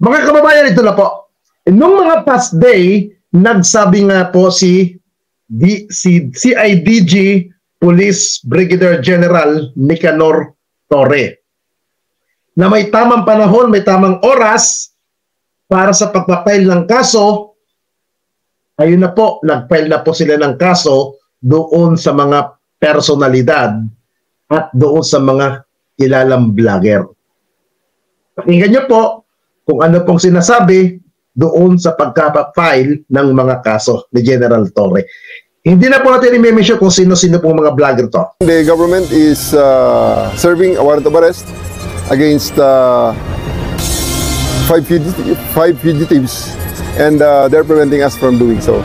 Mga kababayan, ito na po. Nung mga past day, nagsabi nga po si CIDG Police Brigadier General Nicanor Torre na may tamang panahon, may tamang oras para sa pagpapile ng kaso. Ayun na po, nagfile na po sila ng kaso doon sa mga personalidad at doon sa mga kilalang vlogger. Pakinggan nyo po kung ano pong sinasabi doon sa pagkapa-file ng mga kaso ni General Torre. Hindi na po natin i-mention kung sino-sino pong mga vlogger to. The government is serving a warrant of arrest against 5 fugitives and they're preventing us from doing so.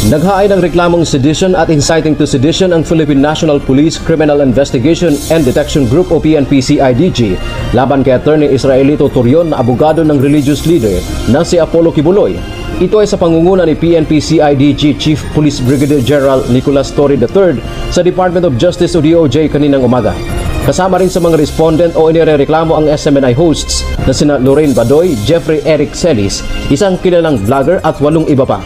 Naghaay ng reklamong sedition at inciting to sedition ang Philippine National Police Criminal Investigation and Detection Group o PNP-CIDG laban kay Attorney Israelito Torion na abogado ng religious leader na si Apollo Kibuloy. Ito ay sa pangunguna ni PNP-CIDG Chief Police Brigadier General Nicolas Torre III sa Department of Justice o DOJ kaninang umaga. Kasama rin sa mga respondent o inirereklamo ang SMNI hosts na sina Lorraine Badoy, Jeffrey Eric Celis, isang kilalang vlogger at 8 iba pa.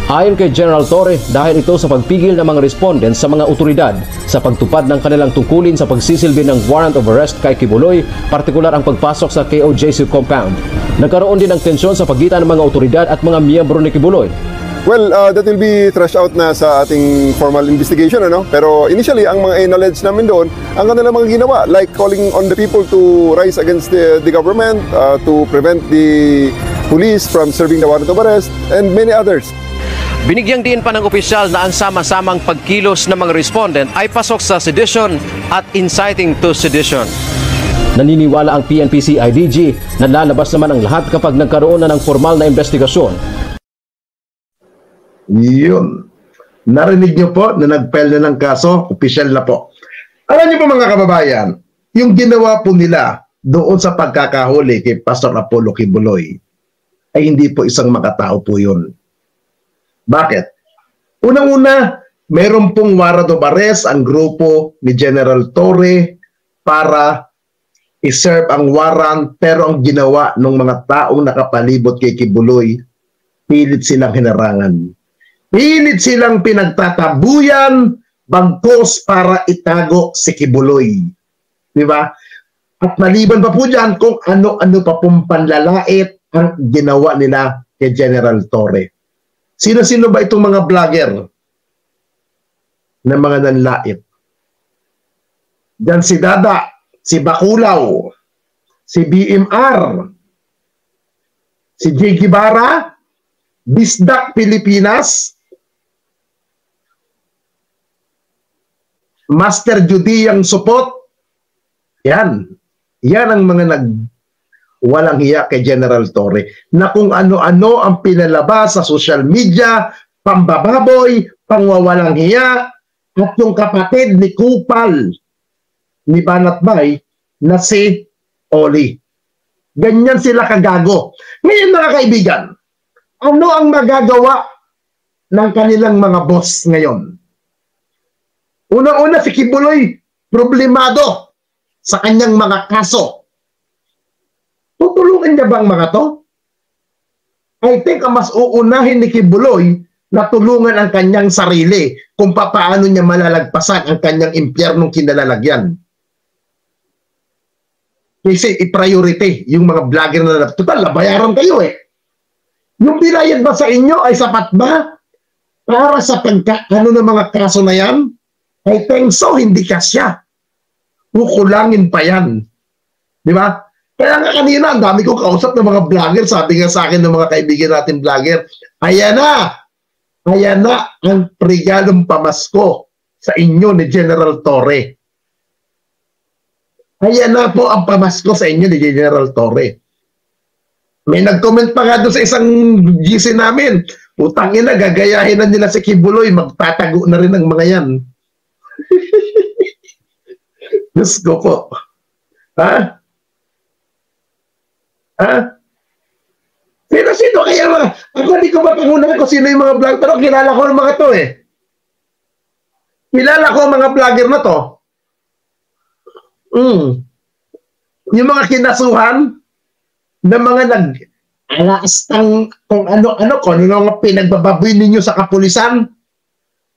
Ayon kay General Torre, dahil ito sa pagpigil ng mga respondents sa mga otoridad sa pagtupad ng kanilang tungkulin sa pagsisilbi ng warrant of arrest kay Kibuloy, partikular ang pagpasok sa KOJC compound. Nagkaroon din ng tensyon sa pagitan ng mga otoridad at mga miyembro ni Kibuloy. Well, that will be thrashed out na sa ating formal investigation, ano? Pero initially, ang mga knowledge namin doon, ang kanilang mga ginawa, like calling on the people to rise against the government, to prevent the police from serving the warrant of arrest, and many others. Binigyang diin pa ng opisyal na ang sama-samang pagkilos ng mga respondent ay pasok sa sedition at inciting to sedition. Naniniwala ang PNP-CIDG na lalabas naman ang lahat kapag nagkaroon na ng formal na investigasyon. Yun. Narinig nyo po na nag-file na ng kaso, opisyal na po. Alam nyo po mga kababayan, yung ginawa po nila doon sa pagkakahuli kay Pastor Apollo Kibuloy ay hindi po isang makatao po yun. Bakit? Unang-una, meron pong warrant of arrest ang grupo ni General Torre para iserve ang warrant, pero ang ginawa ng mga taong nakapalibot kay Kibuloy, pilit silang hinarangan. Pilit silang pinagtatabuyan bagkos para itago si Kibuloy. Di ba? At maliban pa po dyan kung ano-ano pa pong panlalait ang ginawa nila kay General Torre. Sino-sino ba itong mga vlogger na mga nanlait? Diyan si Dada, si Bakulaw, si BMR, si J. Guevara, Bisdak Pilipinas, Master Judy yang Supot. Yan. Yan ang mga walang hiya kay General Torre na kung ano-ano ang pinalabas sa social media, pambababoy, pangwawalang hiya, at yung kapatid ni Kupal ni Banatbay na si Oli. Ganyan sila kagago. Ngayon mga kaibigan, ano ang magagawa ng kanilang mga boss ngayon? Unang-una si Kibuloy, problemado sa kanyang mga kaso. Tutulungan niya bang mga to? I think ang mas uunahin ni Kibuloy na tulungan ang kanyang sarili kung paano niya malalagpasan ang kanyang impyernong kinalalagyan. Kasi i-priority yung mga vlogger na total, bayaran kayo eh. Yung binayad ba sa inyo ay sapat ba para sa pagkaano ng mga kaso na yan? I think so, hindi kasya. Kukulangin pa yan. Di ba? Kaya nga kanina, ang dami kong kausap ng mga vlogger. Sabi nga sa akin ng mga kaibigan natin vlogger, ayan na ang regalong pamasko sa inyo ni General Torre. Ayan na po ang pamasko sa inyo ni General Torre. May nag-comment pa nga doon sa isang GC namin, putang ina, gagayahin na nila si Kibuloy, magtatago na rin ang mga yan. Diyos ko po. Ha? Sino kaya mga, ako hindi ko mapangunan kung sino yung mga vlog, pero kilala ko ng mga to eh. Kilala ko mga vlogger na to. Yung mga kinasuhan na mga alastang kung ano-ano, kung ano mga pinagbababoy ninyo sa kapulisan,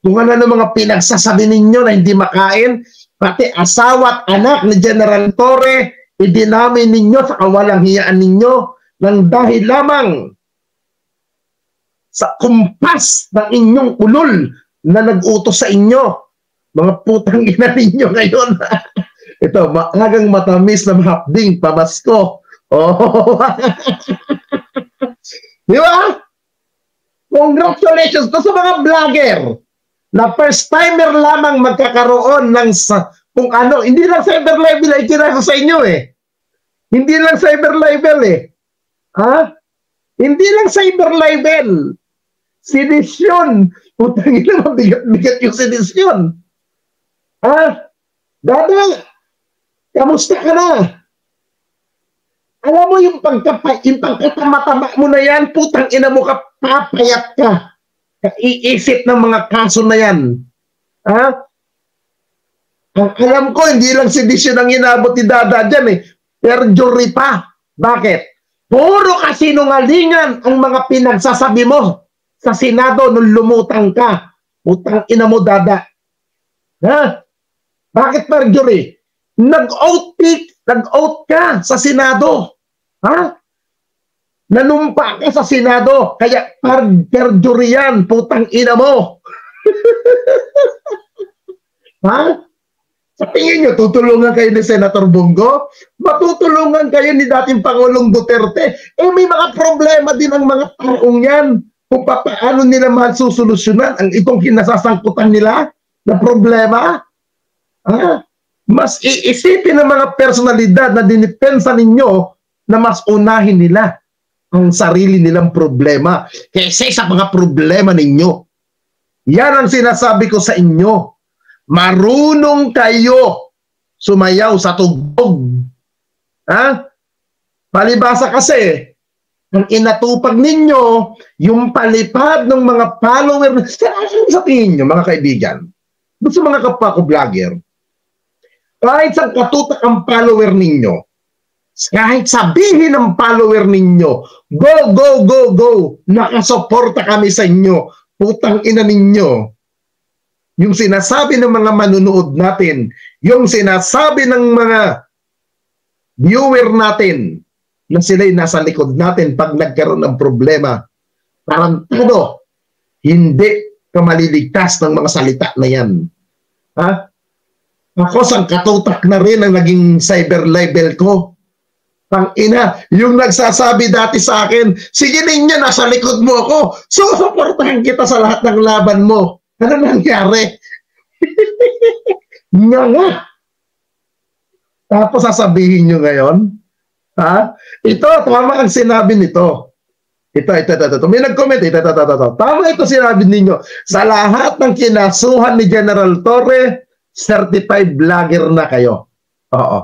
kung ano mga pinagsasabi ninyo na hindi makain, pati asawa at anak ni General Torre, idinami ninyo sa kawalang hiyaan ninyo ng dahil lamang sa kumpas ng inyong ulol na nag-utos sa inyo. Mga putang ina ninyo ngayon. Ito, maagang matamis na mahapding pamasko. Oh. Di ba? Congratulations to sa mga vlogger na first timer lamang magkakaroon ng kung ano, hindi lang cyber level ay itinasa sa inyo eh. Hindi lang cyber level eh. Ha? Hindi lang cyber level. Sedisyon. Putang ina, mabigat-bigat yung sedisyon. Ha? Dada, kamusta ka na? Alam mo yung pagkatamatama mo na yan, putang ina mo ka, papayat ka. Iisip ng mga kaso na yan. Ha? Alam ko, hindi lang sedisyon ang inabot ni Dada dyan eh. Perjury pa. Bakit? Puro kasinungalingan ang mga pinagsasabi mo sa Senado nung lumutang ka. Putang ina mo, Dada. Ha? Bakit perjury? Nag-oath ka sa Senado. Ha? Nanumpa ka sa Senado. Kaya perjury yan, putang ina mo. Ha? Sa tingin nyo, tutulungan kayo ni Senator Bongo? Matutulungan kayo ni dating Pangulong Duterte? Eh, may mga problema din ang mga taong yan. Kung paano nila masusolusyonan ang itong kinasasangkutan nila na problema. Ha? Mas iisipin ng mga personalidad na dinipensa ninyo na mas unahin nila ang sarili nilang problema kaysa sa mga problema ninyo. Yan ang sinasabi ko sa inyo. Marunong kayo sumayaw sa tugtog. Ha? Palibasa kasi, ang inatupag ninyo, yung palipad ng mga follower, sa tingin nyo, mga kaibigan, sa mga kapwa ko vlogger, kahit sa katutak ang follower ninyo, kahit sabihin ng follower ninyo, go, go, go, go, nakasuporta kami sa inyo, putang ina ninyo. Yung sinasabi ng mga manunood natin, yung sinasabi ng mga viewer natin na sila'y nasa likod natin pag nagkaroon ng problema, tarantado, hindi ka maliligtas ng mga salita na yan. Ha? Ako sang katutak na rin ang naging cyber level ko. Pang-ina, yung nagsasabi dati sa akin, sige ninyo, nasa likod mo ako, susuportahan kita sa lahat ng laban mo. Ano nangyari? Nga nga. Tapos sasabihin nyo ngayon, ha? Ito, tama ang sinabi nito. Ito. May nag-comment, ito. Tama ito sinabi ninyo. Sa lahat ng kinasuhan ni General Torre, certified vlogger na kayo. Oo.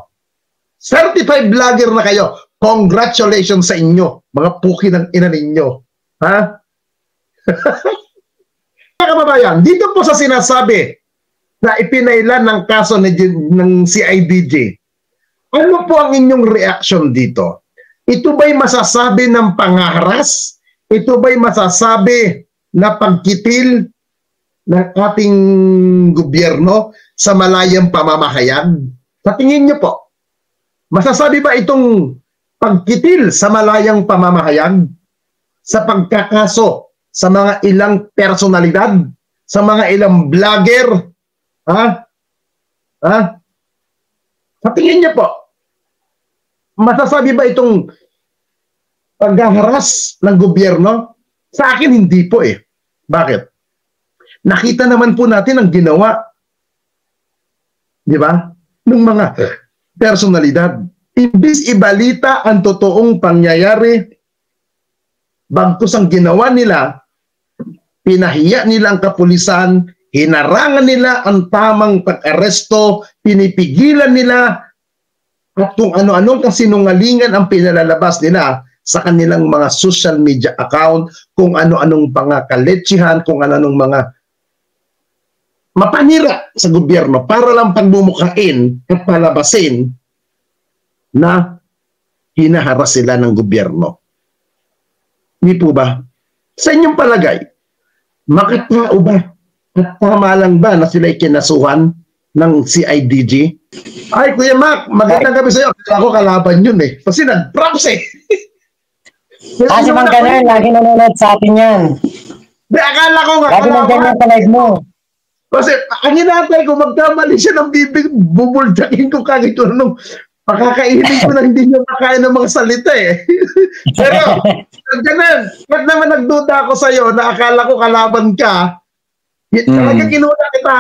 Certified vlogger na kayo. Congratulations sa inyo, mga puki ng ina ninyo. Ha? Kababayan, dito po sa sinasabi na ipinailan ng kaso ng CIDG, ano po ang inyong reaction dito? Ito ba'y masasabi ng pangaharas? Ito ba'y masasabi na pagkitil ng ating gobyerno sa malayang pamamahayag? Sa tingin niyo po, masasabi ba itong pagkitil sa malayang pamamahayag sa pagkakaso sa mga ilang personalidad, sa mga ilang vlogger? Ha? Ha? Sa tingin niyo po, masasabi ba itong paghaharas ng gobyerno? Sa akin, hindi po eh. Bakit? Nakita naman po natin ang ginawa, di ba, ng mga personalidad. Imbis ibalita ang totoong pangyayari, bagkus ang ginawa nila, pinahiya nila ang kapulisan, hinarangan nila ang tamang pag-aresto, pinipigilan nila, at kung ano-anong kasinungalingan ang pinalalabas nila sa kanilang mga social media account, kung ano-anong pangakaletsihan, kung ano-anong mga mapanira sa gobyerno para lang pagmumukhain at palabasin na hinaharas sila ng gobyerno. Hindi po ba? Sa inyong palagay, makatao ba? At tama lang ba na sila ikinasuhan ng CIDG? Ay, Kuya Mac, magandang gabi sa'yo. Ako kalaban yun eh. Kasi nag-props eh. Si Mang Ganer, lagi nanonood sa atin yan. Di, akala ko nga. Lagi Mang Ganer sa live mo. Kasi, ang hinatay ko, magkamali siya ng bibig, bubuldakin ko kagad ko nung makakainig ko na hindi niya makain ng mga salita eh. Pero, ganun, ba't naman nagduda ako sa'yo na akala ko kalaban ka, talaga kinuna kita.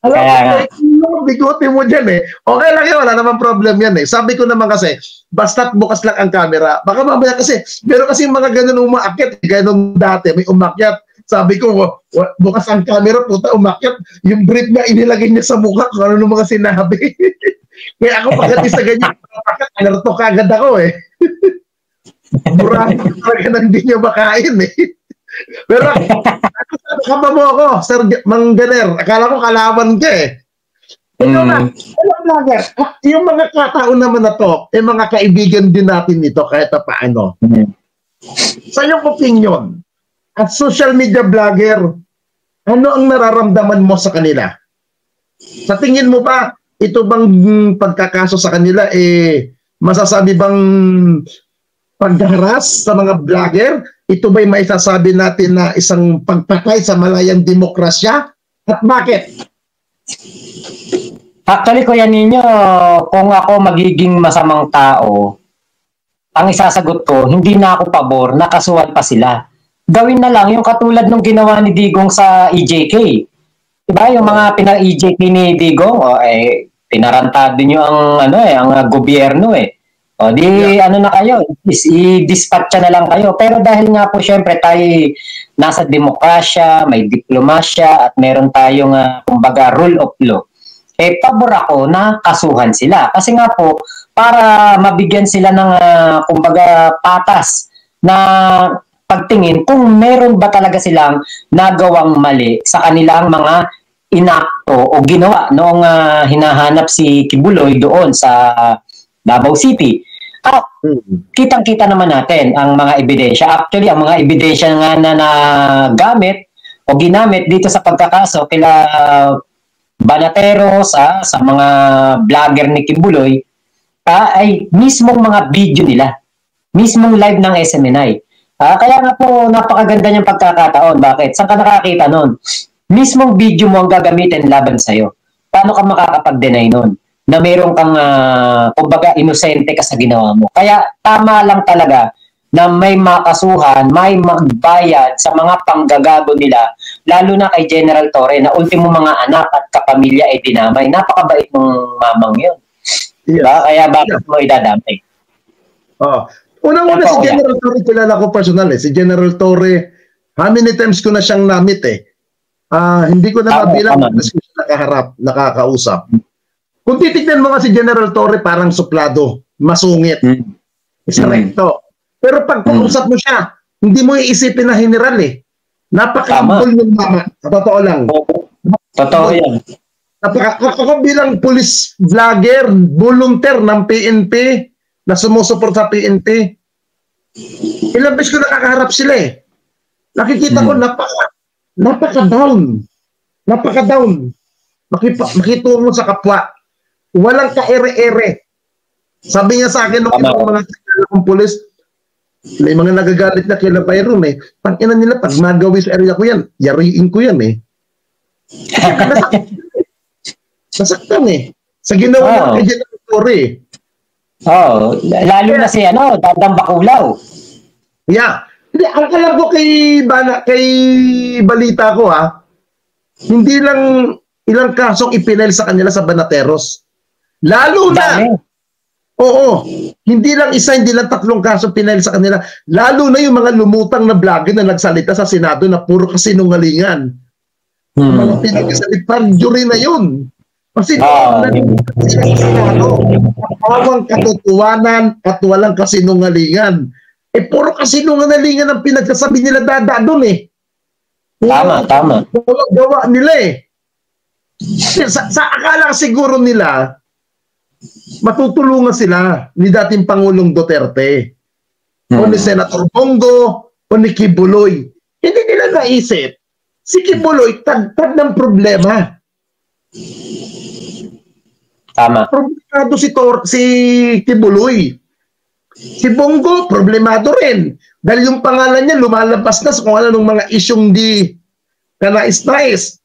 Alam mo, biguti mo dyan eh. Okay lang yun, wala naman problem yan eh. Sabi ko naman kasi, basta't bukas lang ang camera. Baka mamaya kasi, meron kasi mga ganun umaakit, ganun dati, may umakyat. Sabi ko, bukas ang camera, puta, umakyat. Yung brief niya, inilagay niya sa mukha kung ano mga sinabi. Kaya ako pagkati sa ganyan, alerto kagad ako eh. Murahin ko talaga na hindi niya makain eh. Pero, kapa mo ako, Sir Mang Ganer, akala ko kalaban ka eh. Yung mga katao naman na to, mga kaibigan din natin nito kahit paano. Sa iyong opinion, at social media vlogger, ano ang nararamdaman mo sa kanila? Sa tingin mo ba, ito bang pagkakaso sa kanila, masasabi bang pagharas sa mga vlogger? Ito ba'y maisasabi natin na isang pagpatay sa malayang demokrasya? At bakit? Actually, Kuya Ninyo, kung ako magiging masamang tao, ang isasagot ko, hindi na ako pabor, nakasuhan pa sila. Gawin na lang yung katulad ng ginawa ni Digong sa EJK. Diba? Yung mga pina-EJK ni Digong, pinarantado nyo ang gobyerno eh. O di ano na kayo, i-dispatcha na lang kayo. Pero dahil nga po syempre tayo nasa demokrasya, may diplomasya at meron tayong kumbaga rule of law. Pabor ako na kasuhan sila. Kasi nga po, para mabigyan sila ng kumbaga patas na pagtingin kung meron ba talaga silang nagawang mali sa kanilang mga inakto o ginawa noong hinahanap si Kibuloy doon sa Davao City. Kitang-kita naman natin ang mga ebidensya. Actually, ang mga ebidensya nga na gamit o ginamit dito sa pagkakaso kila Banateros sa mga vlogger ni Kibuloy ay mismong mga video nila. Mismong live ng SMNI. Kaya nga po napakaganda niyang pagkakataon. Bakit? Saan ka nakakita nun? Mismong video mo ang gagamitin laban sa'yo. Paano ka makakapag-deny nun? Na meron kang, kumbaga, inosente ka sa ginawa mo. Kaya tama lang talaga na may makasuhan, may magbayad sa mga panggagago nila, lalo na kay General Torre na ultimo mga anak at kapamilya ay dinamay. Napakabait ng mamang yun. Yes. Diba? Kaya bakit mo idadamay? Unang-una si General Torre, kilala ko personal eh. Si General Torre, how many times ko na siyang namit eh. Hindi ko na mabilang kasi siya nakakausap. Kung titignan mo nga si General Torre, parang suplado, masungit, isa recto. Pero pag kausap mo siya, hindi mo iisipin na general eh. Napaka-humble yung mama. Sa totoo lang. Totoo yan. Ako bilang police vlogger, volunteer ng PNP, na sumusuport sa PNP, ilang beses ko nakakaharap sila eh. Nakikita ko napaka-down. Napaka-down. Makitungo sa kapwa. Walang ka-ere-ere. Sabi niya sa akin, nung mga kong pulis, may mga nagagalit na kila Byron eh. Pang-ina nila, pag magawi sa area ko yan, yariin ko yan eh. Nasaktan eh. Sa ginawa ng General Torre eh. Lalo na si Dadang Bakulaw. Yeah. Hindi, ang alam ko kay balita ko hindi lang ilang kasong ipinail sa kanila sa Banateros. Lalo na. Hindi lang isa, hindi lang 3 kaso pinail sa kanila. Lalo na yung mga lumutang na vlogger na nagsalita sa Senado na puro kasinungalingan. Mga pinagsalit, parang jury na yun. Kasi pawang katotohanan at walang kasinungalingan. Puro kasinungalingan ang pinagsasabi nila doon eh. Tama. Gawa nila eh. Sa akala siguro nila, matutulungan sila ni dating Pangulong Duterte. o ni Senator Bongo o ni Kibuloy. Hindi nila naisip, si Kibuloy tagtag ng problema. Tama. Problemado si Kibuloy. Si Bongo, problemado rin. Dahil yung pangalan niya lumalabas na sa kung ano ng mga isyong di kanais-nais.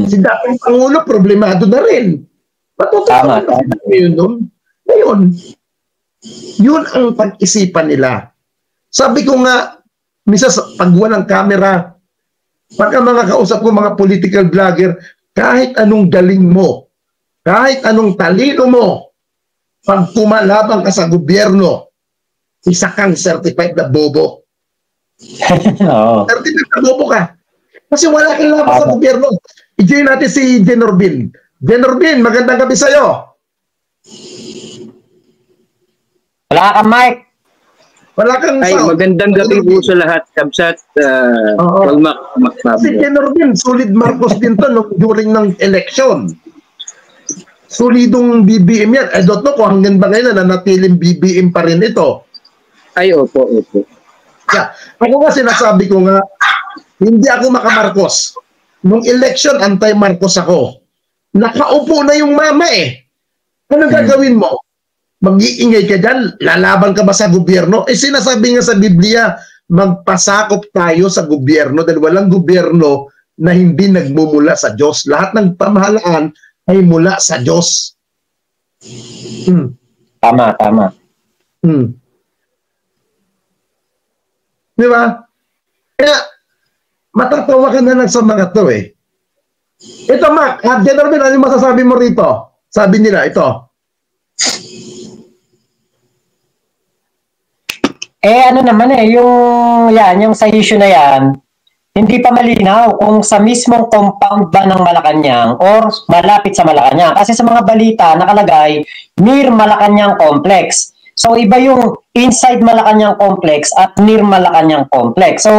Si dating Pangulo, problemado na rin. Matutuwa na ngayon. Ngayon, yun ang pag-isipan nila. Sabi ko nga, misa pag walang camera, pagka mga kausap ko, mga political vlogger, kahit anong galing mo, kahit anong talino mo, pag kumalabang ka sa gobyerno, isa kang certified na bobo. Certified na bobo ka. Kasi wala kang laban sa gobyerno. I-join natin si Genorbin. Genorbin, magandang gabi sa'yo. Wala ka, Mike. Wala kang sound. Magandang gabi po sa lahat, Kabsat. Si Genorbin, solid Marcos din to during ng election. Solidong BBM yan. I don't know kung hanggang ba ngayon na nanatiling BBM pa rin ito. Ay, opo. Yeah. Ako nga sinasabi ko nga, hindi ako maka-Marcos. Nung election, anti-Marcos ako. Nakaupo na yung mama eh. Anong gagawin mo? Mag-iingay ka dyan? Lalaban ka ba sa gobyerno? Eh sinasabi nga sa Biblia, magpasakop tayo sa gobyerno dahil walang gobyerno na hindi nagmumula sa Diyos. Lahat ng pamahalaan ay mula sa Diyos. Tama. Di ba? Kaya, matatawa ka na lang sa mga to eh. Ito, Mac, General, ano yung masasabi mo rito? Sabi nila, ito. Ano naman yung sa issue na yan, hindi pa malinaw kung sa mismong compound ba ng Malacanang or malapit sa Malacanang. Kasi sa mga balita nakalagay, near Malacanang Complex. So iba yung inside Malacanang Complex at near Malacanang Complex. So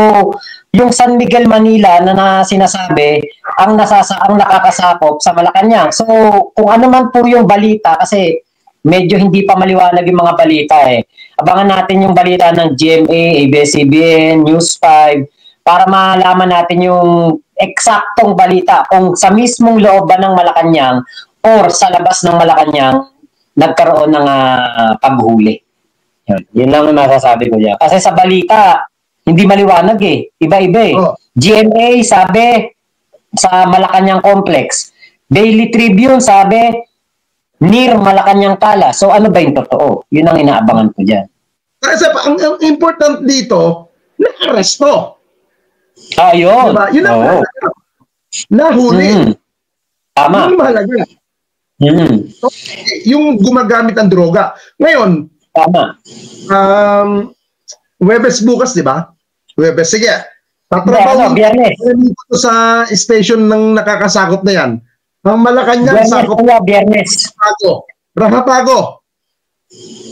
yung San Miguel, Manila na sinasabi ang nakakasakop sa Malacanang. So kung ano man po yung balita, kasi medyo hindi pa maliwanag yung mga balita eh. Abangan natin yung balita ng GMA, ABS-CBN, News 5 para malaman natin yung eksaktong balita kung sa mismong loob ba ng Malacanang or sa labas ng Malacanang nagkaroon ng paghuli. Yun lang ang masasabi ko dyan. Kasi sa balita, hindi maliwanag eh. Iba-iba eh. GMA sabi sa Malacanang Complex. Daily Tribune sabi near Malacanang Tala. So ano ba yung totoo? Yun ang inaabangan ko dyan. Kasi ang important dito, na-aresto. Yun. Diba? Yun ang mahalaga. Nahuli. Tama. Yun ang mahalaga. Yung gumagamit ng droga. Ngayon, tama. Webes bukas, di ba? Webes. Sige. Tatrabaho sa station ng nakakasakop na yan. Ang Malacanang sakop. Biyernes.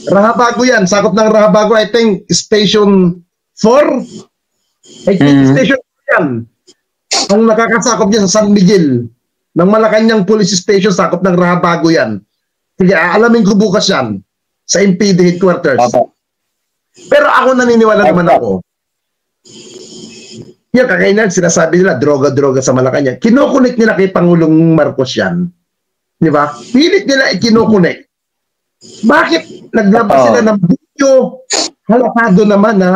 Rahabago yan. Sakop ng Rahabago, I think, station 4. I think station 4 yan. Ang nakakasakop niya sa San Miguel. Ng Malacanang Police Station, sakop ng Rahabago yan. Sige, aalamin ko bukas yan. Sa MPD headquarters. Pero ako naniniwala naman ako. Yung kakainan, sinasabi nila, droga-droga sa Malacanang. Kinokonek nila kay Pangulong Marcos yan. Di ba? Pilit nila ikinokonek. Bakit naglabas sila ng video? Halakado naman na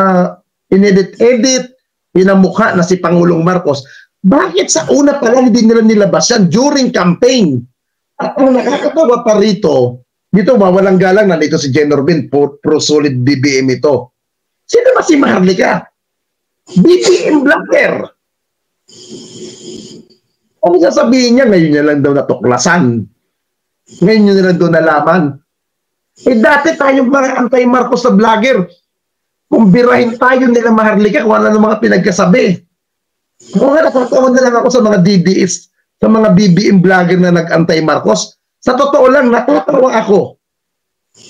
inedit-edit, pinamukha na si Pangulong Marcos. Bakit sa una pa lang hindi nila nilabas yan during campaign? At ang nakakatawa pa rito, dito walang galang na dito si Genorbin, pro-solid BBM ito. Sino ba si Maharlika? BBM blogger. Ang sasabihin niya, ngayon niya lang daw natuklasan. Ngayon niya lang daw nalaman. Eh dati tayong mga anti-Marcos na vlogger, kung birahin tayo nila Maharlika, kung ano mga pinagkasabi. Kung nga natatawa na lang ako sa mga DDS, sa mga BBM vlogger na nag-anti-Marcos, sa totoo lang, natatawa ako.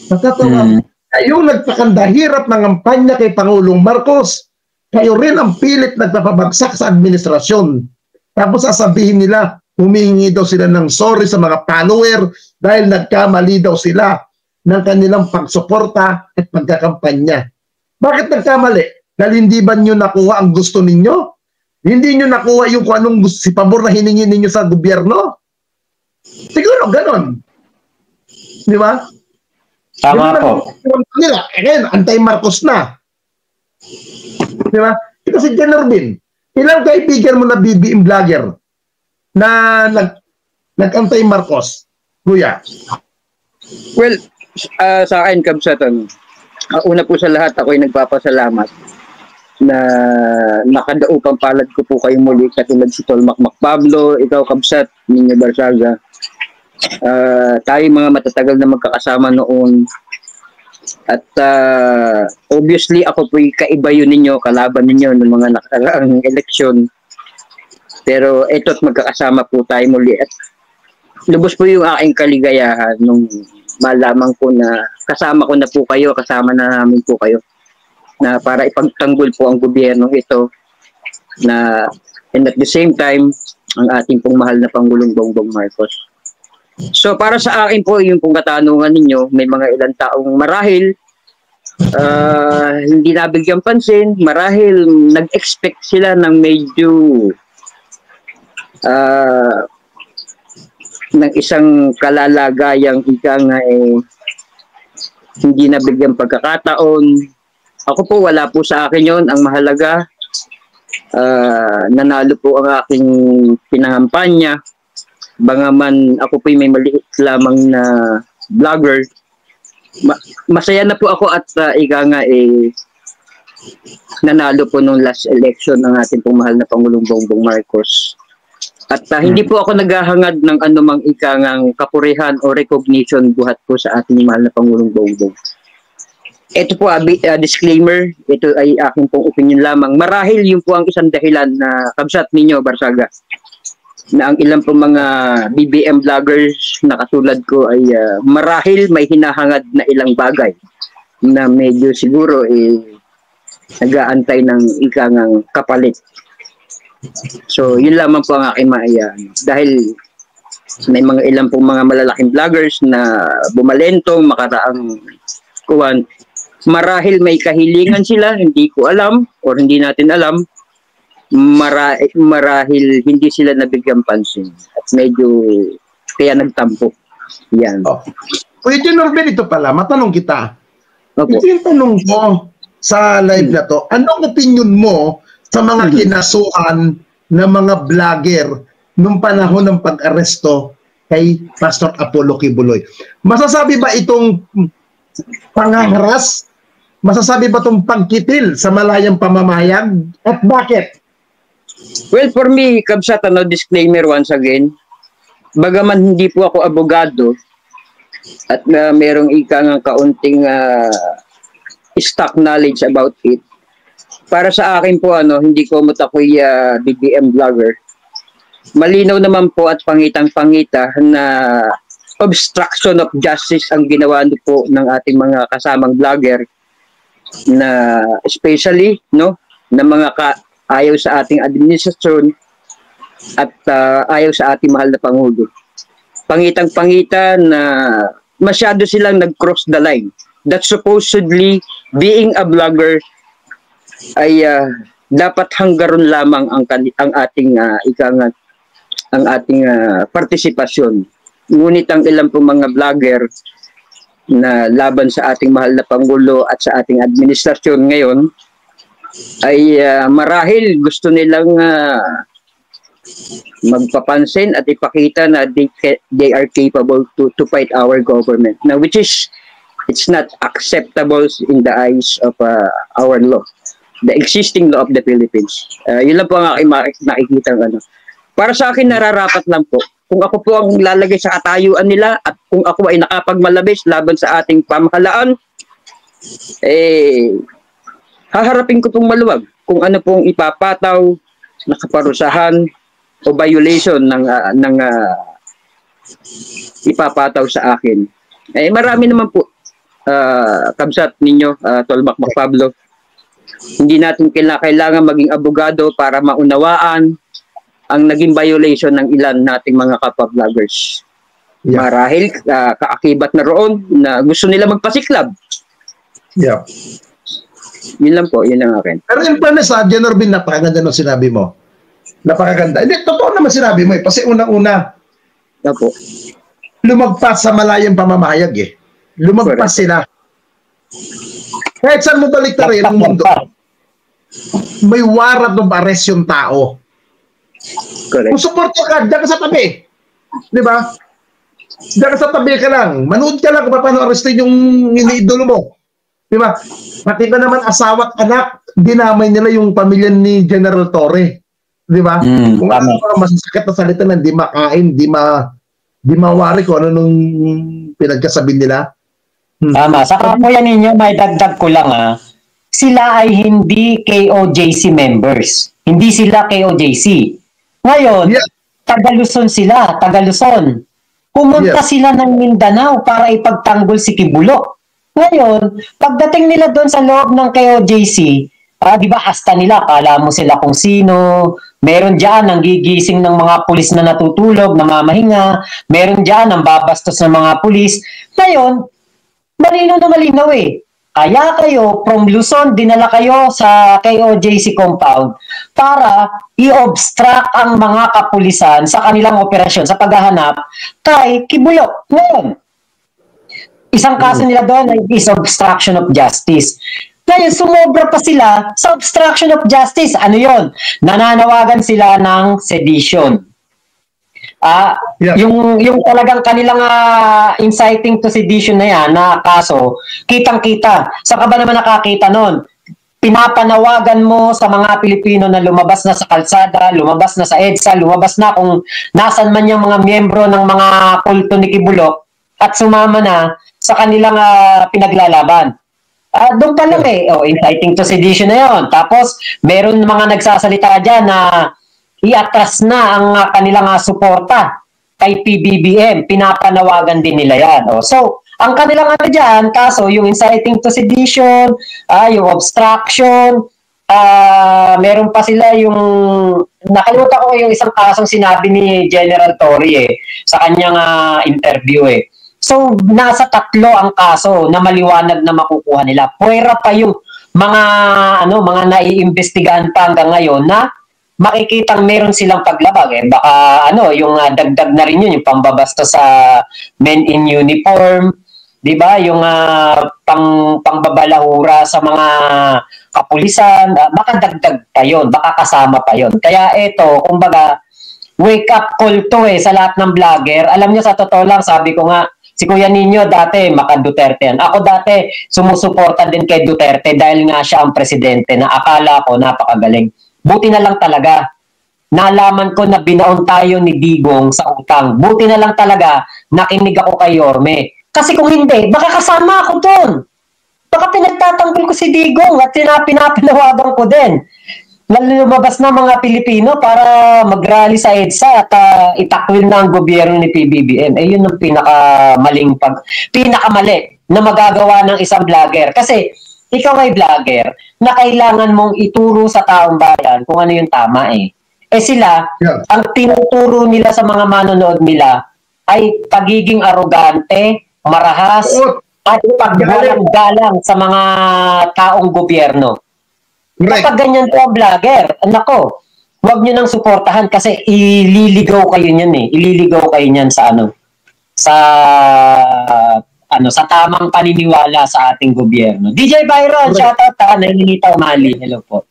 Natatawa. Yung nagpakanda hirap ng kampanya kay Pangulong Marcos, kayo rin ang pilit nagpapabagsak sa administrasyon. Tapos sasabihin nila, humihingi daw sila ng sorry sa mga follower dahil nagkamali daw sila ng kanilang pagsuporta at pagkakampanya. Bakit nagkamali? Dahil hindi ba nyo nakuha ang gusto ninyo? Hindi nyo nakuha yung kung anong si pabor na hiningi ninyo sa gobyerno? Siguro, ganon. Di ba? Tama po. Nila. Again, anti-Marcos na. Di ba? Kasi Jan Norbin, ilang kaibigan mo na BBM vlogger na nag-anti-Marcos? Kuya? Well, sa akin, Kabsatan, una po sa lahat, ako ay nagpapasalamat na nakadaupang palad ko po kayo muli katulad si Tolmac Pablo, ikaw Kabsat, Nino Barsaga. Tayo mga matatagal na magkakasama noon. At obviously ako po'y kaiba yun ninyo, kalaban ninyo ng mga nakaraang eleksyon. Pero ito't magkakasama po tayo muli. At lubos po yung aking kaligayahan nung malaman ko na kasama ko na po kayo, kasama na namin po kayo na para ipagtanggol po ang gobyerno ito na and at the same time ang ating pong mahal na Pangulong Bongbong Marcos. So para sa akin po yung pong katanungan ninyo, may mga ilang taong marahil hindi nabigyan pansin, marahil nag-expect sila ng medyo ng isang kalalagayang ika nga hindi nabigyan pagkakataon. Ako po, wala po sa akin yon. Ang mahalaga, nanalo po ang aking pinangampanya. Bangaman ako po may maliit lamang na vlogger. Masaya na po ako at ika nga nanalo po nung last election ng ating pong mahal na Pangulong Bongbong Marcos. At hindi po ako naghahangad ng anumang ikangang kapurihan o recognition buhat po sa ating mahal na Pangulong Bongbong. Ito po, disclaimer, ito ay aking pong opinion lamang. Marahil yun po ang isang dahilan na Kabsat ninyo, Barsaga, na ang ilang po mga BBM vloggers na katulad ko ay marahil may hinahangad na ilang bagay na medyo siguro nag-aantay ng ikangang kapalit. So, yun lamang po ang aking maiyan. Dahil may mga ilang pong mga malalaking vloggers na bumalentong makaraang kuwan. Marahil may kahilingan sila, hindi ko alam or hindi natin alam. Marahil hindi sila nabigyan pansin. At medyo kaya nagtampo. Yan. Oh. Kuya Norbin, ito pala, matanong kita. Opo. Ito yung tanong ko sa live na to. Anong opinion mo sa mga kinasuhan ng mga vlogger nung panahon ng pag-aresto kay Pastor Apollo Kibuloy? Masasabi ba itong pangaharas? Masasabi ba itong pagkitil sa malayang pamamayag? At bakit? Well, for me, Kabsat, disclaimer once again. Bagaman hindi po ako abogado at merong ikang kaunting stock knowledge about it. Para sa akin po, hindi ko ako'y BBM vlogger. Malinaw naman po at pangitang-pangita na obstruction of justice ang ginawa po ng ating mga kasamang vlogger na especially na mga ayaw sa ating administrasyon at ayaw sa ating mahal na Pangulo. Pangitang-pangita na masyado silang nag-cross the line. That supposedly being a vlogger ay dapat hanggaron lamang ang ating ang ating partisipasyon. Ngunit ang ilang pong mga vlogger na laban sa ating mahal na Pangulo at sa ating administrasyon ngayon ay marahil gusto nilang magpapansin at ipakita na they are capable to fight our government. Now, which is, it's not acceptable in the eyes of our law, the existing law of the Philippines. Yun lang po ang aking nakikita. Para sa akin, nararapat lang po. Kung ako po ang lalagay sa katayuan nila at kung ako ay nakapagmalabis laban sa ating pamahalaan, haharapin ko pong maluwag kung ano pong ipapataw na kaparusahan o violation ng ipapataw sa akin. Marami naman po, Kabsat ninyo, Tolmac Pablo. Hindi natin kailangan maging abogado para maunawaan ang naging violation ng ilan nating mga kapwa-vloggers. Yeah. Marahil kaakibat na roon na gusto nila magpasiklab. Yeah. Yun lang po, yun ang akin. Pero in fairness, Jen Orbin, napakaganda ng sinabi mo. Napakaganda. Hindi, totoo naman sinabi mo eh. Kasi unang-una, Opo. lumagpas sa malayang pamamahayag eh. Lumagpas sila. Kahit saan mo baliktarin ang mundo, may warrant of arrest yung tao. Correct. Kung suporta ka, diyan ka sa tabi. Di ba? Diyan ka sa tabi ka lang. Manood ka lang kung paano arrestin yung iniidolo mo. Di ba? Pati ba naman asawa at anak, dinamay nila yung pamilya ni General Torre. Di ba? Kung ano masasakit na salita na di makain, di mawari ko ano nung pinagkasabi nila. Tama. Saka po yan ninyo, may dagdag ko lang sila ay hindi KOJC members. Hindi sila KOJC. Ngayon, Yeah. Taga-Luzon sila, Taga-Luzon. Pumunta sila ng Mindanao para ipagtanggol si Kibulo. Ngayon, pagdating nila doon sa loob ng KOJC, di ba asta nila, kala mo sila kung sino, meron dyan ang gigising ng mga pulis na natutulog, namamahinga, meron dyan ang babastos ng mga pulis. Ngayon, malinaw na malinaw eh. Kaya kayo, from Luzon, dinala kayo sa KOJC compound para i-obstruct ang mga kapulisan sa kanilang operasyon, sa paghahanap kay Kibulo. Ngayon, isang kaso nila doon is obstruction of justice. Ngayon, sumobra pa sila sa obstruction of justice. Ano yon? Nananawagan sila ng sedition. Yung talagang kanilang inciting to sedition na yan, na kaso, kitang-kita. Saan ka ba naman nakakita nun? Pinapanawagan mo sa mga Pilipino na lumabas na sa kalsada, lumabas na sa EDSA, lumabas na kung nasan man yung mga miyembro ng mga kulto ni Kibulo at sumama na sa kanilang pinaglalaban. Doon pa lang inciting to sedition na yon. Tapos, meron mga nagsasalita dyan na iatras na ang kanilang suporta kay PBBM. Pinapanawagan din nila yan. So, ang kanilang dyan, kaso yung inciting to sedition, yung obstruction, meron pa sila yung, nakalimutan ko yung isang kasong sinabi ni General Torre sa kanyang interview So, nasa 3 ang kaso na maliwanag na makukuha nila. Puwera pa yung mga naiimbestigahan pa hanggang ngayon na makikitang meron silang paglabag baka yung dagdag na rin yun, yung pambabasta sa men in uniform, 'di ba? Yung pangbabalahura sa mga kapulisan, baka dagdag pa yun, baka kasama pa yun. Kaya ito, kumbaga, wake up call to sa lahat ng vlogger. Alam niyo, sa totoo lang, sabi ko nga, si Kuya Nino dati, maka-Duterte yan. Ako dati, sumusuporta din kay Duterte dahil nga siya ang presidente na akala ko napakagaling. Buti na lang talaga, nalaman ko na binaon tayo ni Digong sa utang. Buti na lang talaga, nakinig ako kay Yorme. Kasi kung hindi, baka kasama ako doon. Baka pinagtatanggol ko si Digong at pinapinawagan ko din. Lumabas na mga Pilipino para mag-rally sa EDSA at itakwil na ang gobyerno ni PBBM. Yun ang pinakamali na magagawa ng isang vlogger. Kasi ikaw ay vlogger na kailangan mong ituro sa taong bayan kung ano yung tama sila, ang tinuturo nila sa mga manonood nila ay pagiging arogante, marahas, at paggalang-galang sa mga taong gobyerno. Kapag ganyan po ang vlogger, nako, huwag nyo nang suportahan kasi ililigaw kayo niyan Ililigaw kayo niyan sa sa tamang paniniwala sa ating gobyerno. DJ Byron, shoutout Naninita Umali. Hello po.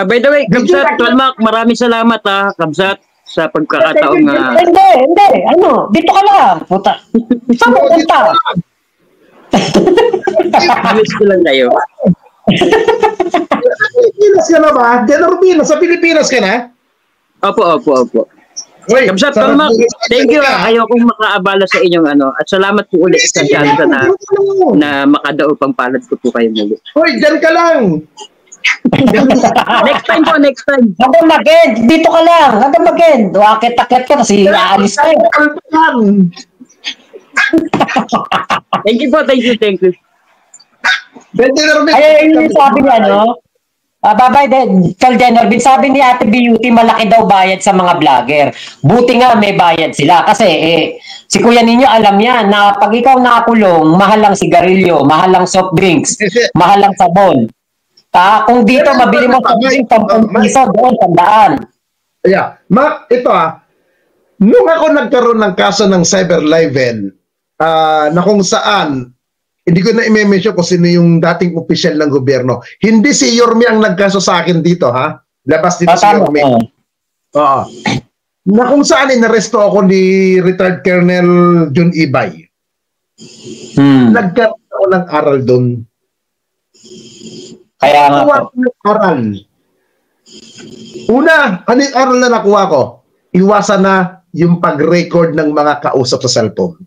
By the way, Kabsat, Tolmak, maraming salamat Kabsat, sa pagkakataong Hindi. Dito ka lang. Puta. Saan mo punta? Bilis ko lang kayo. Pilipinas ka na ba? Sa Pilipinas ka na? Opo. Kabsat, Tolmak, thank you. Ayokong makaabala sa inyong at salamat po ulit sa chance na makadao pang palad ko po kayo muli. Hoy, dyan ka lang! Next time. Hanggang mag-end. Dito ka lang. Hanggang mag-end. Akit-akit ka kasi aalis ka. Thank you. Yung sabi niya, babay din, Tol Jenorvin, sabi ni Ate Beauty, malaki daw bayad sa mga vlogger. Buti nga may bayad sila. Kasi si Kuya Ninyo alam yan na pag ikaw nakakulong, mahal lang sigarilyo, mahal lang soft drinks, mahal lang sabon. Kung dito mabili mo sa 10 piso, doon tandaan. Yeah. Ito nung ako nagkaroon ng kaso ng CyberLiven, na kung saan, hindi ko na i-mention kung sino yung dating opisyal ng gobyerno. Hindi si Yorme ang nagkaso sa akin dito, ha? Labas dito si Yorme. Oo. Na kung saan inaresto ako ni retired Colonel John Ibay. Nagkaroon ako ng aral doon. Kaya nga Nakuha ko ng aral. Una, ano yung aral na nakuha ko? Iwasan na yung pag-record ng mga kausap sa cellphone.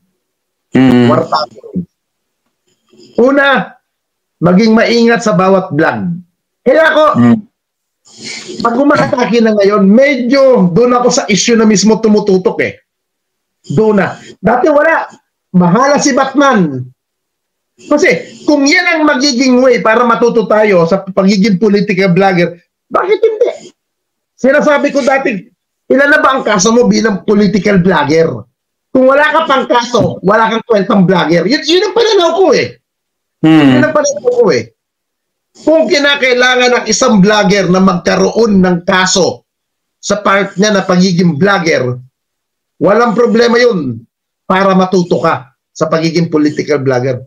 Wartapin. Una, maging maingat sa bawat vlog. Kaya ako, pag umatake na ngayon, medyo doon ako sa issue na mismo tumututok eh. Doon na. Dati wala. Bahala si Batman. Kasi kung yan ang magiging way para matuto tayo sa pagiging political vlogger, bakit hindi? Sinasabi ko dati, ilan na ba ang kaso mo bilang political vlogger? Kung wala ka pang kaso, wala kang kwentang vlogger. Yun ang pananaw ko eh. Yun ang pananaw ko eh. Kung kinakailangan ng isang vlogger na magkaroon ng kaso sa part niya na pagiging vlogger, walang problema yun para matuto ka sa pagiging political vlogger.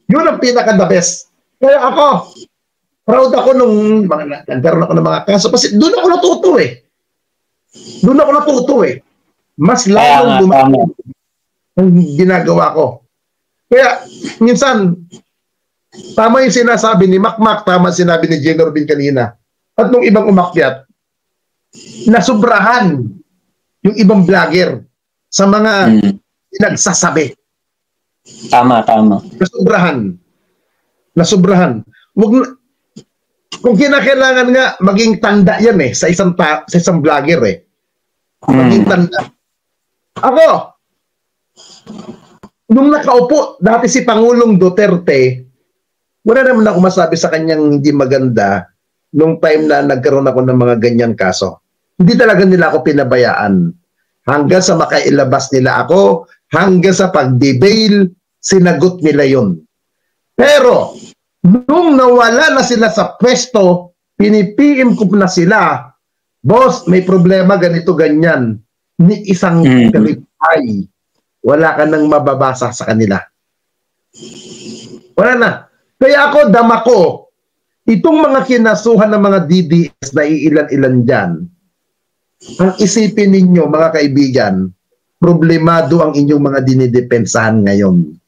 Yun ang pinaka-the best. Kaya ako, proud ako nung nagkaroon ako ng mga kaso kasi doon ako natuto eh. Doon ako natuto eh. Mas lalong dumami ang ginagawa ko. Kaya, minsan, tama yung sinasabi ni Makmak, tama sinabi ni Jen Orbin kanina. At nung ibang umakyat, nasubrahan yung ibang vlogger sa mga pinagsasabi. Tama. Nasubrahan. Kung kinakailangan nga, maging tanda yan eh, sa isang vlogger eh. Maging tanda. Ako, nung nakaupo, dati si Pangulong Duterte, wala naman ako masabi sa kanyang hindi maganda nung time na nagkaroon ako ng mga ganyang kaso. Hindi talaga nila ako pinabayaan. Hanggang sa makailabas nila ako, hanggang sa pag-debail, sinagot nila yun. Pero, nung nawala na sila sa pwesto, pinipim ko na sila, boss, may problema, ganito, ganyan. Ni isang reply, wala ka nang mababasa sa kanila. Wala na. Kaya ako, dama ko, itong mga kinasuhan ng mga DDS na iilan-ilan dyan, ang isipin ninyo, mga kaibigan, problemado ang inyong mga dinidepensahan ngayon.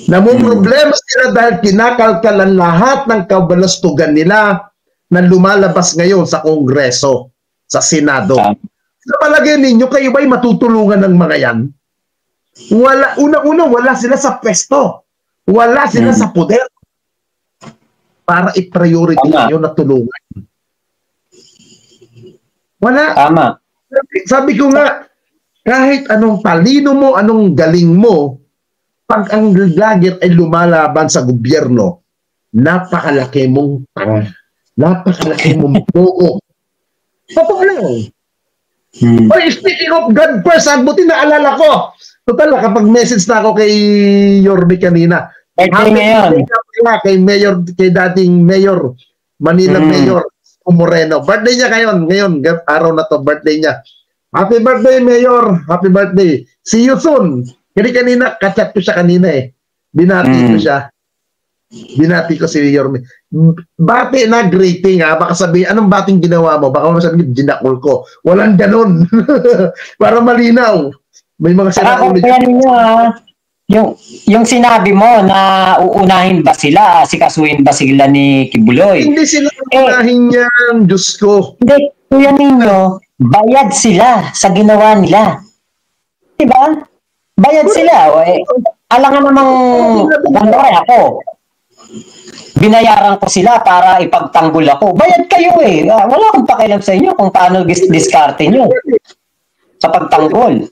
Namumroblema sila dahil kinakalkalan lahat ng kabalastugan nila na lumalabas ngayon sa Kongreso, sa Senado. Sa palagay ninyo, kayo ba'y matutulungan ng mga yan? Unang-una, wala sila sa pwesto. Wala sila sa poder para i-priority nyo na tulungan. Wala. Tama. Sabi ko nga, kahit anong talino mo, anong galing mo, pag ang vlogger ay lumalaban sa gobyerno, napakalaki mong tanga. Napakalaki mong buo. Totoo lang. Oy, speaking of God first, buti naalala ko. Total, kapag-message na ako kay Yorme kanina. Kay Mayor, kay dating Mayor, Manila Mayor, Moreno. Birthday niya ngayon, araw na to, birthday niya. Happy birthday, Mayor. Happy birthday. See you soon. Kasi kanina, kachat ko siya kanina eh. Binati ko siya. Binati ko si Yorme. Bati na greeting ha. Baka sabihin, anong bating ginawa mo? Baka sabihin, ginakul ko. Walang ganun. Para malinaw. May mga sinabi. Kaya ninyo yung sinabi mo na uunahin ba sila, sikasuhin ba sila ni Kibuloy? Hindi sila uunahin yan, Diyos ko. Hindi, kuya ninyo, bayad sila sa ginawa nila. Diba? Bayad sila. Alangan namang ako. Binayaran ko sila para ipagtanggol ako. Bayad kayo eh. Wala akong pakialam sa inyo kung paano diskarte nyo sa pagtanggol.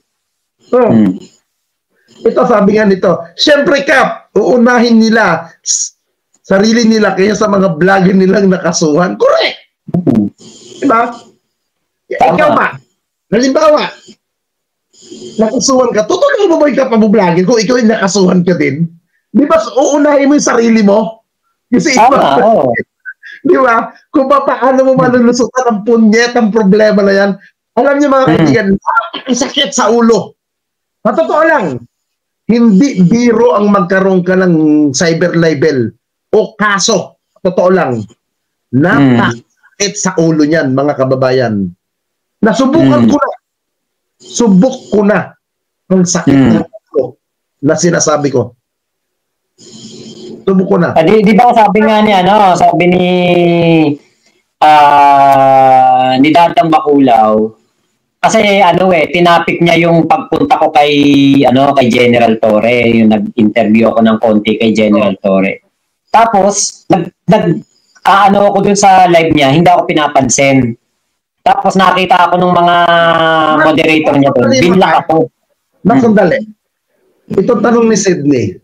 Ito sabi nga nito, syempre Kap, uunahin nila sarili nila kaya sa mga vlogger nilang nakasuhan. Correct! Diba? Ikaw ba? Halimbawa, nakasuhan ka, tutuloy mo ba yung kapabu-vlogger kung ikaw yung nakasuhan ka din? Di ba uunahin mo yung sarili mo? Kasi Tama, oo. di ba? Kung paano mo malulusutan ang punyet, ang problema na yan. Alam niyo mga kaibigan, ang sakit sa ulo. Totoo lang, hindi biro ang magkaroon ka ng cyber libel o kaso. Totoo lang. Napakasakit sa ulo niyan, mga kababayan. Nasubukan ko na. Subok ko na ang sakit ng ulo na sinasabi ko. Subok ko na. Di ba sabi nga niya, no? Sabi ni Dadang Bakulaw, kasi tinapik niya yung pagpunta ko kay General Torre, yung nag-interview ako ng konti kay General Torre. Tapos ako dun sa live niya, hindi ako pinapansin. Tapos nakita ako ng mga moderator niya doon, binlock ako. Sandali. Ito tanong ni Sydney.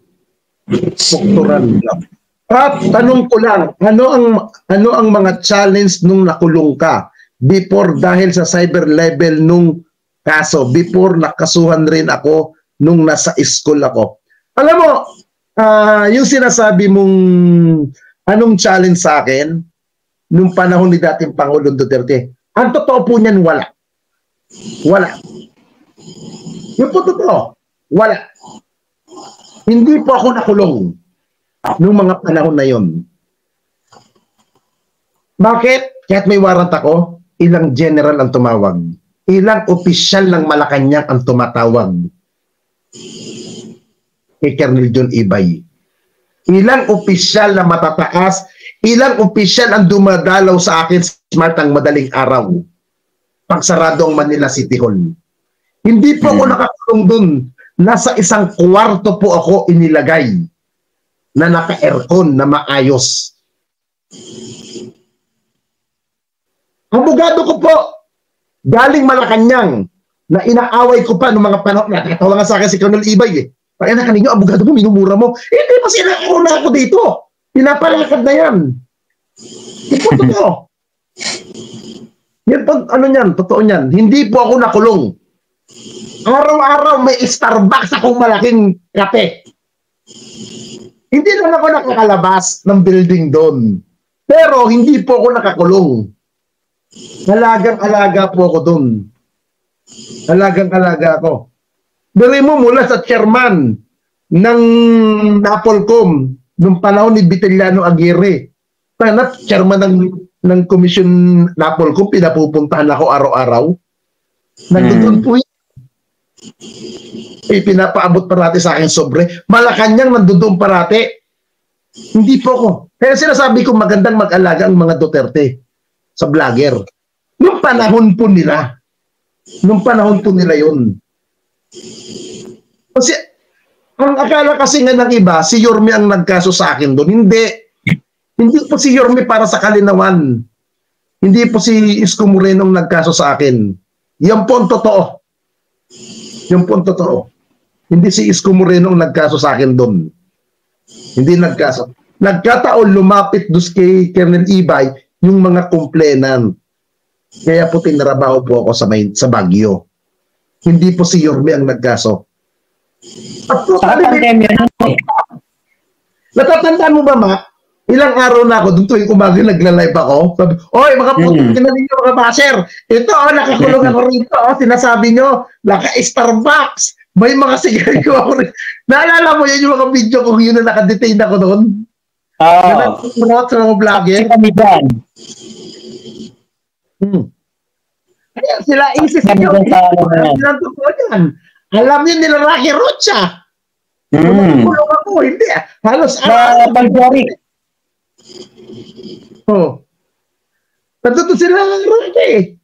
Doktoran lang. At tanong ko lang, ano ang mga challenge nung nakulong ka before dahil sa cyber level nung kaso, before nakasuhan rin ako nung nasa school ako. Alam mo, yung sinasabi mong anong challenge sa akin nung panahon ni dating Pangulong Duterte, ang totoo po niyan, wala. Wala. Yung po totoo, wala. Hindi po ako nakulong nung mga panahon na yon. Bakit? Kahit may warrant ako, ilang general ang tumawag. Ilang opisyal ng Malacanang ang tumatawag. Kay Colonel John Ibay. Ilang opisyal na matataas, ilang opisyal ang dumadalaw sa akin smart ang madaling araw. Pagsarado ang Manila City Hall. Hindi po ako nakakulong dun. Nasa isang kwarto po ako inilagay na naka-aircon na maayos. Abogado ko po, galing Malacanang, na inaaway ko pa noong mga panahon, natatawa nga sa akin si Colonel Ibay Kaya na kaninyo, abogado mo, minumura mo. Hindi pa sinakuro na ako dito. Pinapalakad na yan. Ito totoo. Yan pag totoo niyan. Hindi po ako nakulong. Araw-araw may Starbucks akong malaking kape. Hindi lang ako nakakalabas ng building doon. Pero hindi po ako nakakulong. Alagang-alaga po ako doon. Alagang-alaga ako. Dari mo mula sa chairman ng Napolcom noong panahon ni Vitiliano Aguirre. Chairman ng Commission Napolcom, pinapupuntahan ako araw-araw. Nandun po yun. Pinapaabot parati sa akin sobre. Malacanang nandun parati. Hindi po ako. Kaya sinasabi ko magandang mag-alaga ang mga Duterte sa vlogger. Nung panahon po nila. Nung panahon po nila yun. Kasi ang akala kasi nga ng iba, si Yorme ang nagkaso sa akin doon. Hindi. Hindi po si Yorme para sa Kalinawan. Hindi po si Isko Moreno ang nagkaso sa akin. Yan po ang totoo. Yan po ang totoo. Hindi si Isko Moreno ang nagkaso sa akin doon. Hindi nagkaso. Nagkataon lumapit doon kay Colonel Ibay yung mga complainant. Kaya po tinrabaho po ako sa Baguio. Hindi po si Yorme ang nagkaso. At natatandaan mo ba, Ma? Ilang araw na ako, doon tuwing umaga nagla-live ako. Sabi, oy, mga putang ninyo mga basher. Ito, nakakulong ako rito. Sinasabi nyo, naka-Starbucks. May mga sigarilyo ako rin. Naalala mo yan yung mga video kung yun na nakadetain ako doon? Nakakulong sa mga vlogger. Kaya sila isis nyo. Silang totoo yan. Alam niyo nila Rocky Rocha. Kulong ako, hindi halos Balboric. Natuto sila Rocky.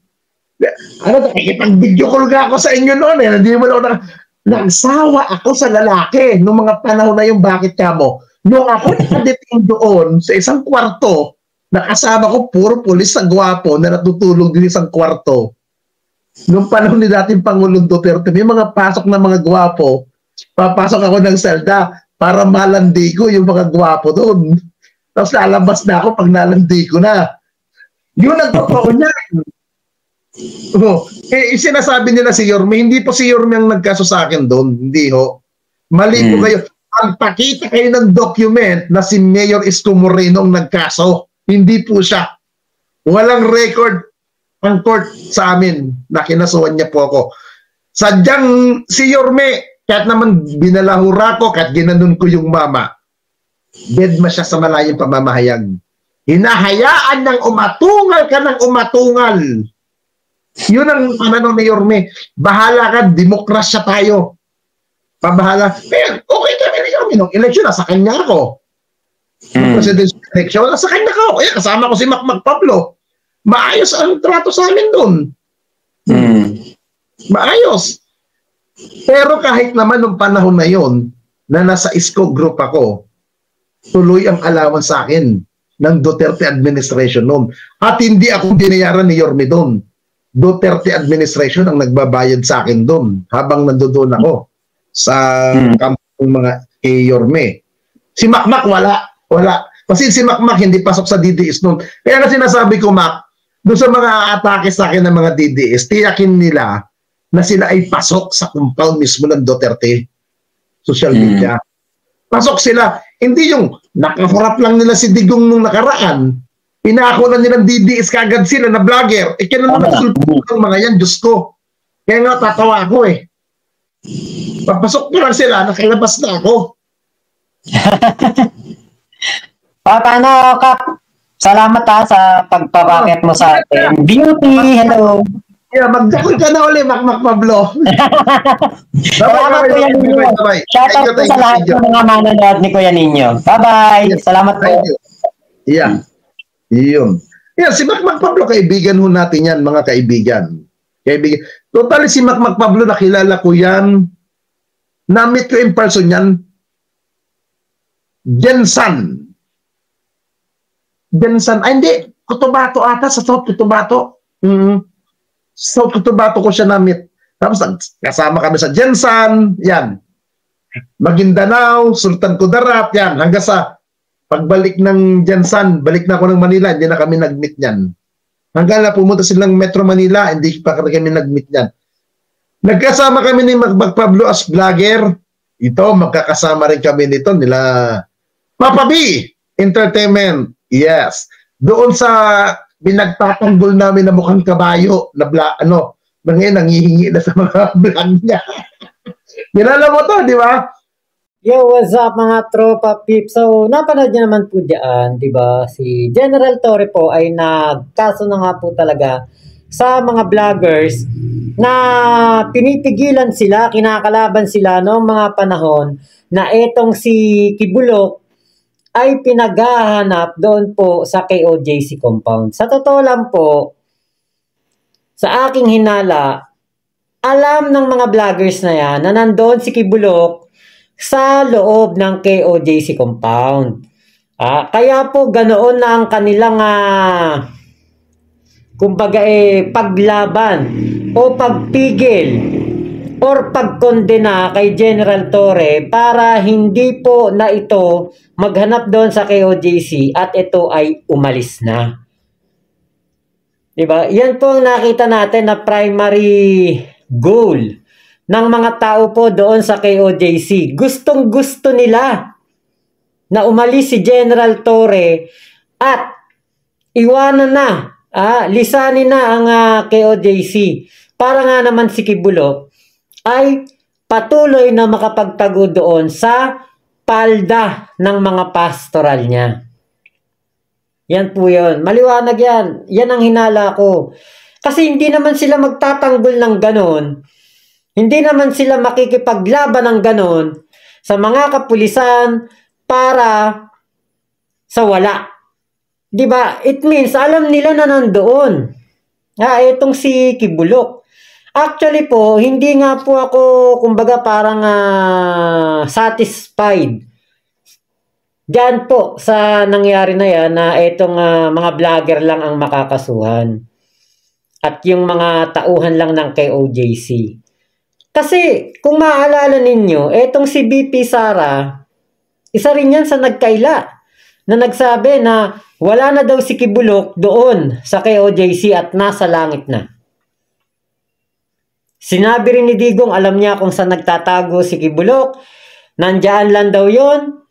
Nakikipag-video call ka ako sa inyo noon Hindi mo lang nagsawa ako sa lalaki noong mga panahon na yung bakit ka mo. Noong ako nakadetain doon sa isang kwarto, nakasama ko puro pulis na gwapo na natutulog din sa isang kwarto. Noong panahon ni dating Pangulong Duterte, may mga pasok na mga gwapo. Papasok ako ng selda para malandi ko yung mga gwapo doon. Tapos lalabas na ako pag nalandi ko na. Yun ang totoo niya. Sinasabi nila si Yorme, hindi po si Yorme ang nagkaso sa akin doon. Hindi ho. Mali po kayo. Magpakita kayo ng document na si Mayor Isko Moreno ang nagkaso. Hindi po siya. Walang record ang court sa amin na kinasuhan niya po ako. Sadyang si Yorme, kahit naman binalahura ko, kahit ginanon ko yung mama, bedma siya sa malayong pamamahayag. Hinahayaan ng umatungal ka ng umatungal. Yun ang ano ni Yorme. Bahala ka, demokrasya tayo. Pabahala. Pero okay kami ni Yorme. Nung election, nasa kanya ako. Presidential election, nasa kanya ako. Kaya kasama ko si Macmac Pablo. Maayos ang trato sa amin doon. Maayos. Pero kahit naman nung panahon na yon na nasa Isko group ako, tuloy ang alawan sa akin ng Duterte administration noon. At hindi ako binayaran ni Yorme doon. Duterte administration ang nagbabayad sa akin doon habang nandoon ako sa kampong mga kay Yorme. Si Macmac wala. Kasi si Macmac hindi pasok sa DDS noon. Kaya kasi nasabi ko, Mac, doon sa mga atake sa akin ng mga DDS, tiyakin nila na sila ay pasok sa compound mismo ng Duterte social media. Pasok sila. Hindi yung nakaharap lang nila si Digong nung nakaraan. Pinako na nilang DDS kagad sila na vlogger. Eh, kaya naman nagsulpong ng mga yan, Diyos ko. Kaya nga tatawa ako eh. Papasok pa lang sila, nakalabas na ako. Paano, Kap? Salamat sa pagpapakit mo sa atin. Beauty, hello. Yeah, magdakol ka na uli, Macmac Pablo. Salamat, Kuya Ninyo. Shoutout po sa lahat ng mga manonood ni Kuya Ninyo. Bye-bye. Salamat po. Thank you. Yeah. Iyon. Yeah, si Macmac Pablo, kaibigan ho natin yan, mga kaibigan. Totally si Macmac Pablo, nakilala ko yan. Na-meet ko in person yan. Jensan. Ay hindi. Cotabato ata, sa South Cotabato. South Cotabato ko siya na-meet. Tapos kasama kami sa Jensan, yan. Maguindanao, Sultan Kudarat, yan. Hanggang sa pagbalik ng Jensan, balik na ako ng Manila, hindi na kami nag-meet yan. Hanggang na pumunta silang Metro Manila, hindi pa kami nag-meet yan. Nagkasama kami ni Macmac Pablo as vlogger. Ito, magkakasama rin kami nito, nila Papa B Entertainment. Yes. Doon sa binagtatanggol namin na mukhang kabayo na ngayon nangihingi na sa mga vlog niya. Kilala mo to, di ba? Yo, what's up mga tropa peeps? So, napanood niyo naman po diyan, di ba? Si General Torre po ay nagkaso na nga po talaga sa mga vloggers na pinipigilan sila, kinakalaban sila noong mga panahon na etong si Kibulok ay pinaghahanap doon po sa KOJC compound. Sa totoo lang po, sa aking hinala, alam ng mga vloggers na yan na nandoon si Kibulok sa loob ng KOJC compound. Kaya po ganoon na ang kanilang kumbaga paglaban o pagpigil or pagkondena kay General Torre para hindi po na ito maghanap doon sa KOJC at ito ay umalis na. Diba? Yan po ang nakita natin na primary goal ng mga tao po doon sa KOJC. Gustong-gusto nila na umalis si General Torre at iwanan na, lisanin na ang KOJC para nga naman si Kibulok ay patuloy na makapagtago doon sa palda ng mga pastoral niya. Yan po yun. Maliwanag yan. Yan ang hinala ko. Kasi hindi naman sila magtatanggol ng ganon. Hindi naman sila makikipaglaban ng ganon sa mga kapulisan para sa wala. Diba? It means, alam nila na nandoon. Itong si Kibulok. Actually po, hindi nga po ako, kumbaga parang satisfied. Diyan po sa nangyari na yan na itong mga vlogger lang ang makakasuhan. At yung mga tauhan lang ng KOJC. Kasi kung maaalala ninyo, etong si BP Sara, isa rin yan sa nagkaila na nagsabi na wala na daw si Kibulok doon sa KOJC at nasa langit na. Sinabi rin ni Digong, alam niya kung saan nagtatago si Kibulok. Nandyan lang daw yon,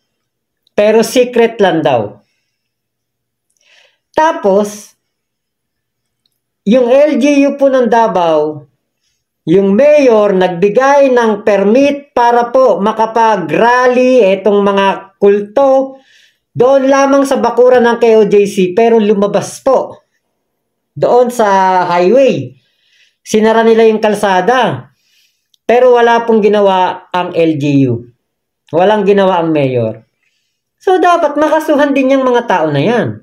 pero secret lang daw. Tapos, yung LGU po ng Davao, yung mayor nagbigay ng permit para po makapag-rally itong mga kulto doon lamang sa bakuran ng KOJC, pero lumabas po doon sa highway. Sinara nila yung kalsada, pero wala pong ginawa ang LGU. Walang ginawa ang mayor. So, dapat makasuhan din yung mga tao na yan.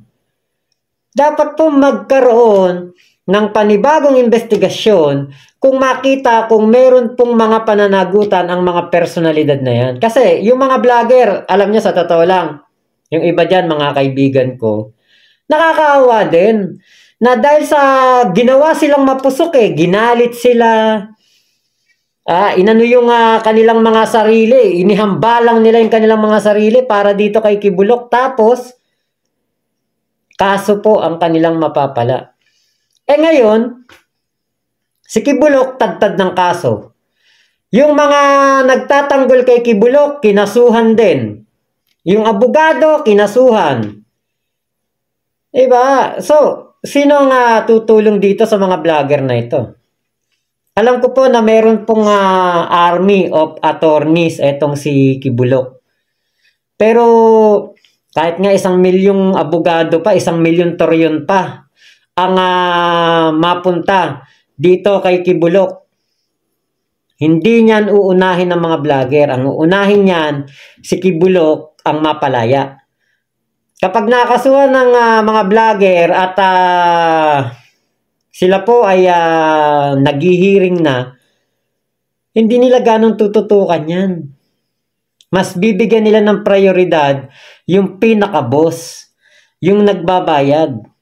Dapat po magkaroon ng panibagong investigasyon kung makita kung meron pong mga pananagutan ang mga personalidad na yan. Kasi yung mga vlogger, alam niyo sa totoo lang, yung iba dyan mga kaibigan ko, nakakaawa din na dahil sa ginawa silang mapusok ginalit sila, inano yung kanilang mga sarili, inihambalang nila yung kanilang mga sarili para dito kay Kibulok, tapos kaso po ang kanilang mapapala. Ngayon, si Kibulok tagtad ng kaso. Yung mga nagtatanggol kay Kibulok, kinasuhan din. Yung abogado, kinasuhan. Diba? So, sino nga tutulong dito sa mga vlogger na ito? Alam ko po na meron pong army of attorneys etong si Kibulok. Pero kahit nga 1 milyong abogado pa, 1 milyon toryon pa ang mapunta dito kay Kibulok, hindi niyan uunahin ng mga vlogger. Ang uunahin niyan, si Kibulok ang mapalaya. Kapag nakasuhan ng mga vlogger at sila po ay naghihiring na, hindi nila ganun tututukan yan. Mas bibigyan nila ng prioridad yung pinaka-boss, yung nagbabayad.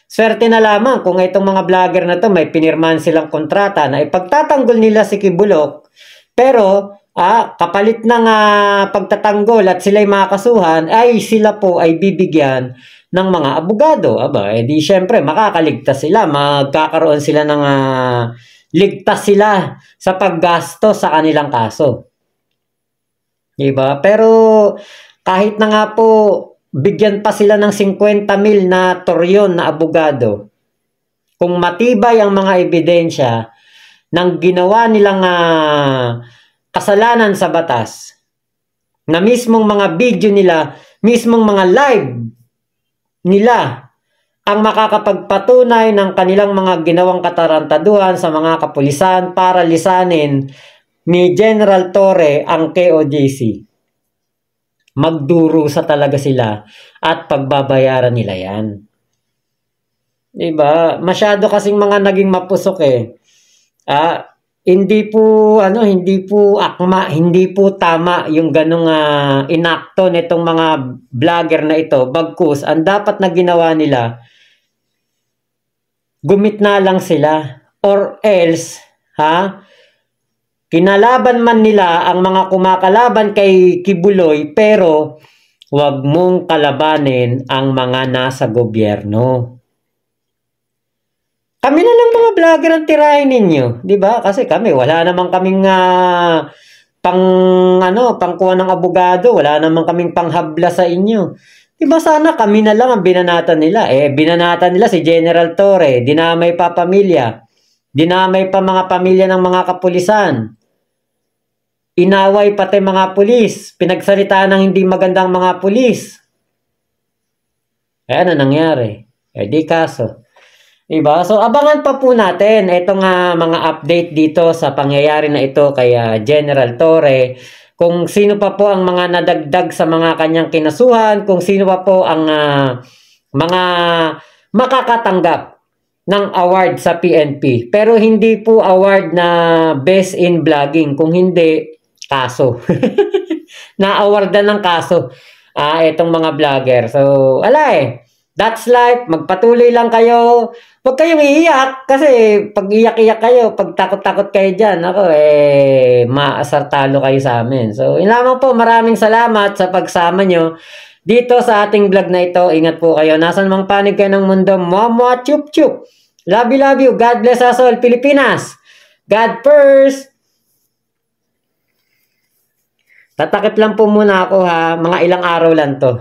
Swerte na lamang kung itong mga vlogger na to may pinirmahan silang kontrata na ipagtatanggol nila si Kibulok, pero kapalit ng pagtatanggol at sila'y makakasuhan, ay sila po ay bibigyan ng mga abogado. Di syempre makakaligtas sila, magkakaroon sila ng ligtas sila sa paggasto sa kanilang kaso. Diba? Pero kahit na nga po bigyan pa sila ng 50,000 na toryon na abogado, kung matibay ang mga ebidensya ng ginawa nilang kasalanan sa batas, na mismong mga video nila, mismong mga live nila ang makakapagpatunay ng kanilang mga ginawang katarantaduhan sa mga kapulisan para lisanin ni General Torre ang KOJC. Magdurusa talaga sila at pagbabayaran nila yan. Diba? Masyado kasing mga naging mapusok hindi po akma, hindi po tama yung ganong inakto nitong mga vlogger na ito. Bagkus, ang dapat na ginawa nila, gumitna lang sila, or else kinalaban man nila ang mga kumakalaban kay Kibuloy, pero wag mong kalabanin ang mga nasa gobyerno. Kami na lang mga vlogger ang tirahin ninyo, 'di ba? Kasi kami wala namang kaming pangkuha ng abogado, wala namang kaming panghabla sa inyo. 'Di ba sana kami na lang ang binanatan nila? Binanatan nila si General Torre, dinamay pa pamilya, dinamay pa mga pamilya ng mga kapulisan. Inaway pati mga pulis, pinagsalitaan ng hindi magandang mga pulis. Ano nangyari? Di kaso. Diba? So, abangan pa po natin itong mga update dito sa pangyayari na ito kay General Torre. Kung sino pa po ang mga nadagdag sa mga kanyang kinasuhan, kung sino pa po ang mga makakatanggap ng award sa PNP. Pero hindi po award na best in vlogging. Kung hindi, kaso. Na-awardan ng kaso itong mga vlogger. So, that's life. Magpatuloy lang kayo. Huwag kayong iiyak kasi pag iyak-iyak kayo, pag takot-takot kayo dyan, maasar talo kayo sa amin. So, lamang po, maraming salamat sa pagsama nyo dito sa ating vlog na ito. Ingat po kayo. Nasaan mang panig kayo ng mundo. Mwah, chup, chup. Love you. God bless us all, Pilipinas. God first. Tatakip lang po muna ako ha, mga ilang araw lang to.